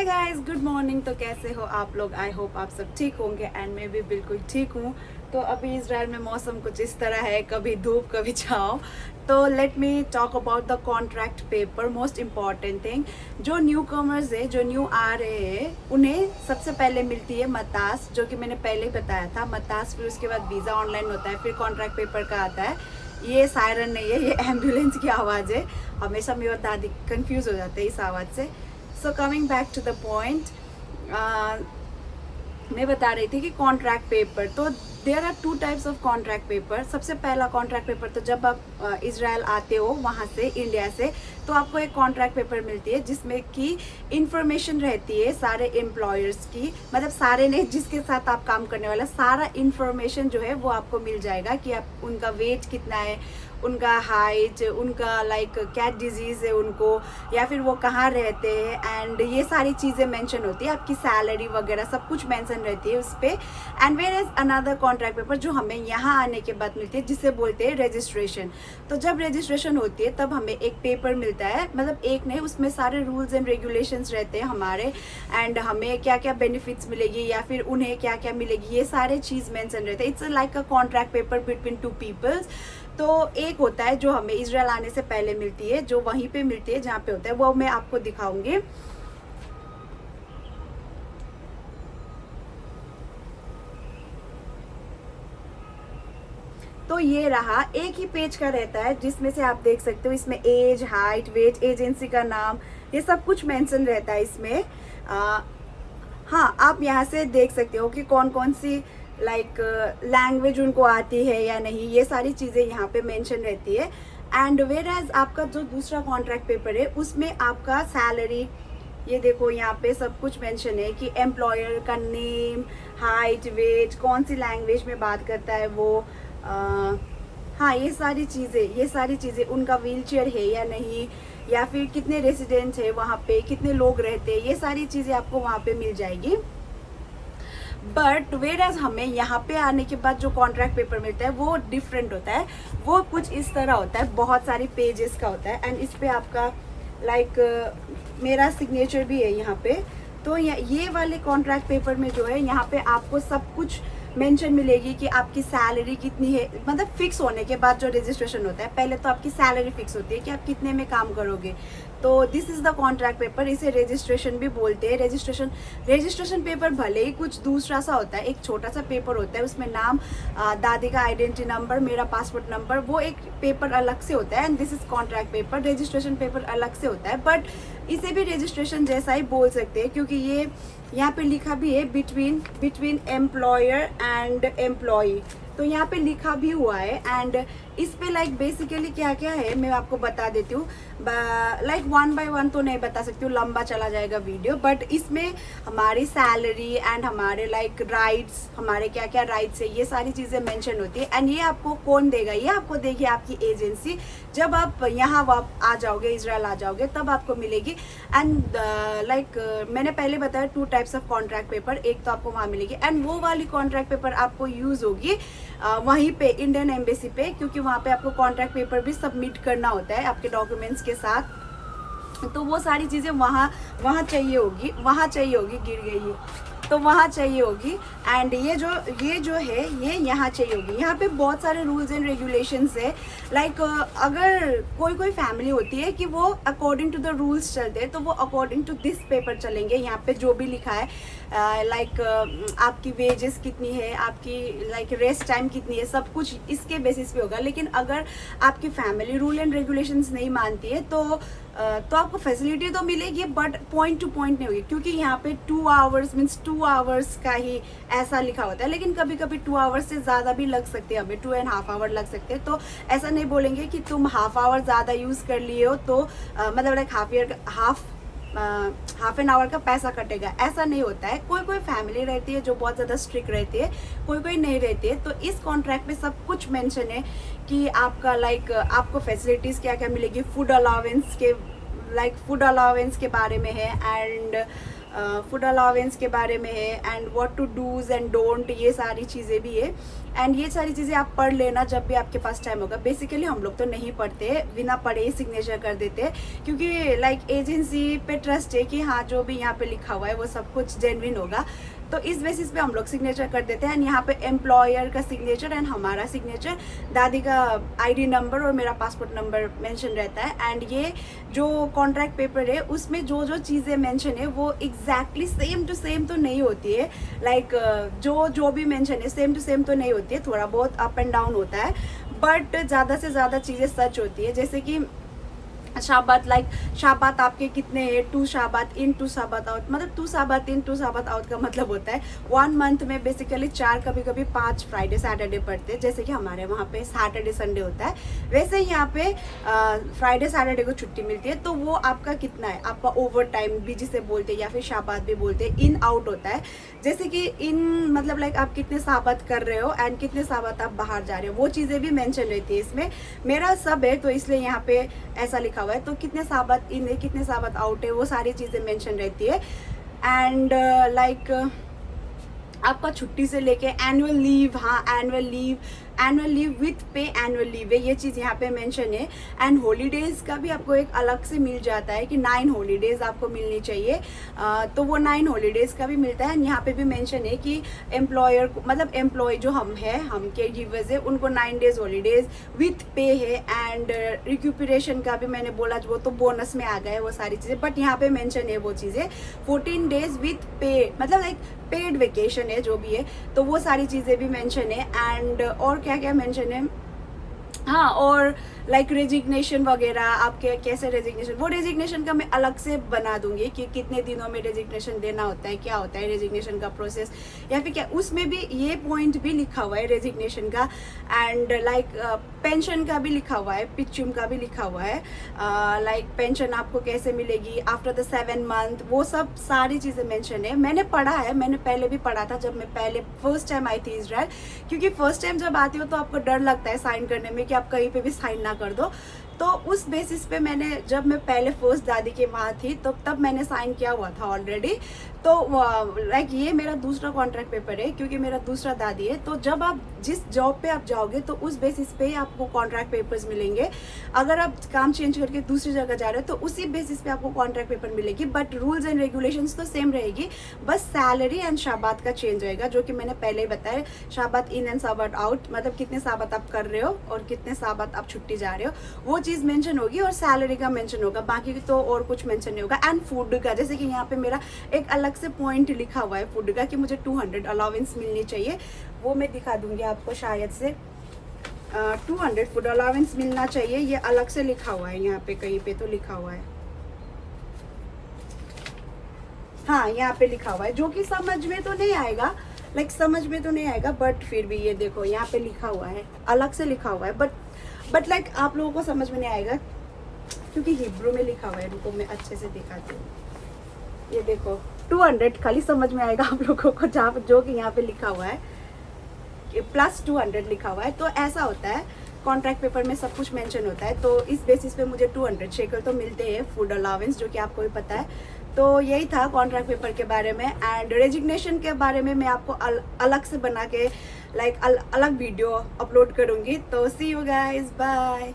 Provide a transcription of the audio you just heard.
Hey guys, good morning. तो कैसे हो आप लोग? आई होप आप सब ठीक होंगे एंड मैं भी बिल्कुल ठीक हूँ। तो अभी इजराइल में मौसम कुछ इस तरह है, कभी धूप कभी छाँव। तो let me talk about the contract paper. Most important thing, जो न्यू कमर्स है, जो न्यू आ रहे हैं, उन्हें सबसे पहले मिलती है मतास, जो कि मैंने पहले ही बताया था। मतास, फिर उसके बाद वीज़ा ऑनलाइन होता है, फिर कॉन्ट्रैक्ट पेपर का आता है। ये सायरन नहीं है, ये एम्बुलेंस की आवाज़ है। हमेशा मेरी दादी कंफ्यूज हो जाते हैं इस आवाज़ से। So coming back to the point, मैं बता रही थी कि कॉन्ट्रैक्ट पेपर, तो there are two types of contract paper. सबसे पहला कॉन्ट्रैक्ट पेपर, तो जब आप इजराइल आते हो वहाँ से, इंडिया से, तो आपको एक कॉन्ट्रैक्ट पेपर मिलती है जिसमें कि इंफॉर्मेशन रहती है सारे एम्प्लॉयर्स की, मतलब सारे नहीं, जिसके साथ आप काम करने वाला, सारा इंफॉर्मेशन जो है वो आपको मिल जाएगा कि आप उनका वेट कितना है, उनका हाइट, उनका लाइक क्या डिजीज़ है उनको, या फिर वो कहाँ रहते हैं, एंड ये सारी चीज़ें मेंशन होती है। आपकी सैलरी वगैरह सब कुछ मेंशन रहती है उस पर। And where is another contract paper जो हमें यहाँ आने के बाद मिलती है, जिसे बोलते हैं रजिस्ट्रेशन। तो जब रजिस्ट्रेशन होती है तब हमें एक पेपर मिलता है, मतलब एक नहीं, उसमें सारे रूल्स एंड रेगुलेशंस रहते हैं हमारे, एंड हमें क्या क्या बेनिफिट्स मिलेगी या फिर उन्हें क्या क्या मिलेगी, ये सारे चीज़ मेंशन रहते हैं। It's like a contract paper between two peoples. तो एक होता है जो हमें इजराइल आने से पहले मिलती है, जो वहीं पे मिलती है जहाँ पे होता है, वो मैं आपको दिखाऊंगी। तो ये रहा, एक ही पेज का रहता है, जिसमें से आप देख सकते हो इसमें एज, हाइट, वेट, एजेंसी का नाम, ये सब कुछ मेंशन रहता है इसमें। हाँ, आप यहाँ से देख सकते हो कि कौन कौन सी लाइक लैंग्वेज उनको आती है या नहीं, ये सारी चीज़ें यहाँ पे मेंशन रहती है। एंड वेयर एज आपका जो दूसरा कॉन्ट्रैक्ट पेपर है, उसमें आपका सैलरी, ये देखो यहाँ पे सब कुछ मेंशन है कि एम्प्लॉयर का नेम, हाइट, वेट, कौन सी लैंग्वेज में बात करता है वो, हाँ, ये सारी चीज़ें, उनका व्हीलचेयर है या नहीं, या फिर कितने रेसिडेंट्स है वहाँ पे, कितने लोग रहते हैं, ये सारी चीज़ें आपको वहाँ पे मिल जाएगी। बट वेयर एज हमें यहाँ पे आने के बाद जो कॉन्ट्रैक्ट पेपर मिलता है वो डिफरेंट होता है। वो कुछ इस तरह होता है, बहुत सारी पेजेस का होता है, एंड इस पे आपका लाइक मेरा सिग्नेचर भी है यहाँ पे। तो ये वाले कॉन्ट्रैक्ट पेपर में जो है, यहाँ पे आपको सब कुछ मेंशन मिलेगी कि आपकी सैलरी कितनी है, मतलब फिक्स होने के बाद जो रजिस्ट्रेशन होता है, पहले तो आपकी सैलरी फिक्स होती है कि आप कितने में काम करोगे। तो this is the contract paper, इसे रजिस्ट्रेशन भी बोलते हैं। रजिस्ट्रेशन पेपर भले ही कुछ दूसरा सा होता है, एक छोटा सा पेपर होता है, उसमें नाम, दादी का आइडेंटिटी नंबर, मेरा पासपोर्ट नंबर, वो एक पेपर अलग से होता है। And this is contract paper, registration paper अलग से होता है, बट इसे भी रजिस्ट्रेशन जैसा ही बोल सकते हैं, क्योंकि ये यहाँ पे लिखा भी है बिटवीन एम्प्लॉयर एंड एम्प्लॉई, तो यहाँ पे लिखा भी हुआ है। एंड इस पे लाइक बेसिकली क्या क्या है मैं आपको बता देती हूँ, लाइक वन बाय वन तो नहीं बता सकती हूँ, लंबा चला जाएगा वीडियो। बट इसमें हमारी सैलरी एंड हमारे लाइक राइट्स, हमारे क्या क्या राइट्स है, ये सारी चीज़ें मेंशन होती है। एंड ये आपको कौन देगा? ये आपको देगी आपकी एजेंसी। जब आप यहाँ आ जाओगे, इजराइल आ जाओगे, तब आपको मिलेगी। एंड लाइक मैंने पहले बताया, to types of contract paper, एक तो आपको वहाँ मिलेगी, एंड वो वाली कॉन्ट्रैक्ट पेपर आपको यूज़ होगी वहीं पे इंडियन एम्बेसी पे, क्योंकि वहाँ पे आपको कॉन्ट्रैक्ट पेपर भी सबमिट करना होता है आपके डॉक्यूमेंट्स के साथ। तो वो सारी चीज़ें वहाँ चाहिए होगी, गिर गई है, तो वहाँ चाहिए होगी। एंड ये जो है ये यहाँ चाहिए होगी। यहाँ पे बहुत सारे रूल्स एंड रेगुलेशंस है। लाइक अगर कोई फैमिली होती है कि वो अकॉर्डिंग टू द रूल्स चलते हैं, तो वो अकॉर्डिंग टू दिस पेपर चलेंगे। यहाँ पे जो भी लिखा है, लाइक आपकी वेजेस कितनी है, आपकी लाइक रेस्ट टाइम कितनी है, सब कुछ इसके बेसिस पे होगा। लेकिन अगर आपकी फैमिली रूल एंड रेगुलेशंस नहीं मानती है, तो आपको फैसिलिटी तो मिलेगी, बट पॉइंट टू पॉइंट नहीं होगी, क्योंकि यहाँ पे 2 आवर्स मीन्स 2 आवर्स का ही ऐसा लिखा होता है। लेकिन कभी कभी 2 आवर्स से ज़्यादा भी लग सकते हैं, हमें 2.5 आवर लग सकते हैं। तो ऐसा नहीं बोलेंगे कि तुम हाफ आवर ज़्यादा यूज़ कर लिए हो तो मतलब लाइक हाफ एन आवर का पैसा कटेगा, ऐसा नहीं होता है। कोई फैमिली रहती है जो बहुत ज़्यादा स्ट्रिक्ट रहती है, कोई नहीं रहती है। तो इस कॉन्ट्रैक्ट में सब कुछ मेंशन है कि आपका लाइक आपको फैसिलिटीज़ क्या क्या मिलेगी, फूड अलाउंस के बारे में है। एंड फूड अलावेंस के बारे में है, and what to dos and don't, ये सारी चीज़ें भी है। एंड ये सारी चीज़ें आप पढ़ लेना जब भी आपके पास टाइम होगा। बेसिकली हम लोग तो नहीं पढ़ते, बिना पढ़े ही सिग्नेचर कर देते, क्योंकि लाइक एजेंसी पे ट्रस्ट है कि हाँ जो भी यहाँ पे लिखा हुआ है वो सब कुछ जेन्युइन होगा, तो इस बेसिस पे हम लोग सिग्नेचर कर देते हैं। एंड यहाँ पे एम्प्लॉयर का सिग्नेचर एंड हमारा सिग्नेचर, दादी का आईडी नंबर और मेरा पासपोर्ट नंबर मेंशन रहता है। एंड ये जो कॉन्ट्रैक्ट पेपर है उसमें जो जो चीज़ें मेंशन है वो एग्जैक्टली सेम टू सेम तो नहीं होती है, लाइक जो भी मेंशन है सेम टू सेम तो नहीं होती है, थोड़ा बहुत अप एंड डाउन होता है, बट ज़्यादा से ज़्यादा चीज़ें सच होती है। जैसे कि शाबात, लाइक शाबात आपके कितने हैं, 2 शाबात इन 2 शाबात आउट, मतलब 2 शाबात इन 2 शाबात आउट का मतलब होता है 1 मंथ में बेसिकली 4, कभी कभी 5 फ्राइडे सैटरडे पड़ते हैं, जैसे कि हमारे वहाँ पे सैटरडे संडे होता है, वैसे ही यहाँ पे फ्राइडे सैटरडे को छुट्टी मिलती है। तो वो आपका कितना है, आपका ओवर टाइम भी जिसे बोलते हैं या फिर शाबात भी बोलते हैं, इन आउट होता है। जैसे कि इन मतलब लाइक आप कितने शाबात कर रहे हो एंड कितने शाबात आप बाहर जा रहे हो, वो चीज़ें भी मेंशन रहती है इसमें। मेरा सब है तो इसलिए यहाँ पे ऐसा लिखा हुआ है, तो कितने साबत इन है कितने साबत आउट है वो सारी चीज़ें मेंशन रहती है। एंड लाइक आपका छुट्टी से लेके एनुअल लीव, हाँ एनुअल लीव विथ पे एनुअल लीव है, ये चीज़ यहाँ पे मेंशन है। एंड हॉलीडेज़ का भी आपको एक अलग से मिल जाता है कि 9 हॉलीडेज़ आपको मिलनी चाहिए, तो वो 9 हॉलीडेज़ का भी मिलता है। यहाँ पे भी मेंशन है कि एम्प्लॉयर को, मतलब एम्प्लॉय जो हम केयर गिवर्स है, उनको 9 डेज हॉलीडेज़ विथ पे है। एंड रिक्यूपरेशन का भी मैंने बोला, वो तो बोनस में आ गए वो सारी चीज़ें, बट यहाँ पे मेंशन है वो चीज़ें 14 डेज विथ पे, मतलब लाइक पेड वेकेशन है जो भी है, तो वो सारी चीज़ें भी मेंशन है। एंड और क्या क्या मेंशन है, हाँ और लाइक रेजिग्नेशन वगैरह, आपके कैसे रेजिग्नेशन, वो रेजिग्नेशन का मैं अलग से बना दूंगी कि कितने दिनों में रेजिग्नेशन देना होता है, क्या होता है रेजिग्नेशन का प्रोसेस, या फिर क्या उसमें भी ये पॉइंट भी लिखा हुआ है रेजिग्नेशन का। एंड लाइक पेंशन का भी लिखा हुआ है, पिच्चुम का भी लिखा हुआ है, लाइक पेंशन आपको कैसे मिलेगी आफ्टर द 7 मंथ, वो सब सारी चीज़ें मेंशन है। मैंने पढ़ा है, मैंने पहले भी पढ़ा था जब मैं पहले फर्स्ट टाइम आई थी इजराइल, क्योंकि फर्स्ट टाइम जब आती हो तो आपको डर लगता है साइन करने में कि आप कहीं पे भी साइन ना कर दो, तो उस बेसिस पे मैंने, जब मैं पहले फर्स्ट दादी के वहाँ थी तो तब मैंने साइन किया हुआ था ऑलरेडी। तो लाइक ये मेरा दूसरा कॉन्ट्रैक्ट पेपर है क्योंकि मेरा दूसरा दादी है। तो जब आप जिस जॉब पे आप जाओगे तो उस बेसिस पे ही आपको कॉन्ट्रैक्ट पेपर्स मिलेंगे। अगर आप काम चेंज करके दूसरी जगह जा रहे हो तो उसी बेसिस पे आपको कॉन्ट्रैक्ट पेपर मिलेगी, बट रूल्स एंड रेगुलेशंस तो सेम रहेगी, बस सैलरी एंड शाबात का चेंज रहेगा, जो कि मैंने पहले ही बताया। शाबात इन एंड शाबात आउट, मतलब कितने शाबात आप कर रहे हो और कितने शाबात आप छुट्टी जा रहे हो, वो चीज़ मेंशन होगी, और सैलरी का मेंशन होगा, बाकी तो और कुछ मेंशन नहीं होगा। एंड फूड का, जैसे कि यहाँ पे मेरा एक अलग से पॉइंट लिखा हुआ है फूड का कि मुझे 200 अलाउंस मिलनी चाहिए, वो मैं दिखा दूंगी आपको शायद से। 200 फूड अलाउंस मिलना चाहिए, ये अलग से लिखा हुआ है, यहाँ पे कहीं पे तो लिखा हुआ है, हाँ यहाँ पे लिखा हुआ है, जो कि समझ में तो नहीं आएगा, लाइक समझ में तो नहीं आएगा, बट फिर भी ये देखो यहाँ पे लिखा हुआ है, अलग से लिखा हुआ है, बट लाइक आप लोगों को समझ में नहीं आएगा क्योंकि हिब्रू में लिखा हुआ है। रुको मैं अच्छे से दिखाती हूँ, ये देखो 200 खाली समझ में आएगा आप लोगों को, जहाँ जो कि यहाँ पे लिखा हुआ है प्लस 200 लिखा हुआ है। तो ऐसा होता है, कॉन्ट्रैक्ट पेपर में सब कुछ मेंशन होता है, तो इस बेसिस पे मुझे 200 शेकल तो मिलते हैं फूड अलाउंस, जो कि आपको भी पता है। तो यही था कॉन्ट्रैक्ट पेपर के बारे में। एंड रेजिग्नेशन के बारे में मैं आपको अलग से बना के लाइक अलग वीडियो अपलोड करूँगी। तो सी यू गाइज, बाय।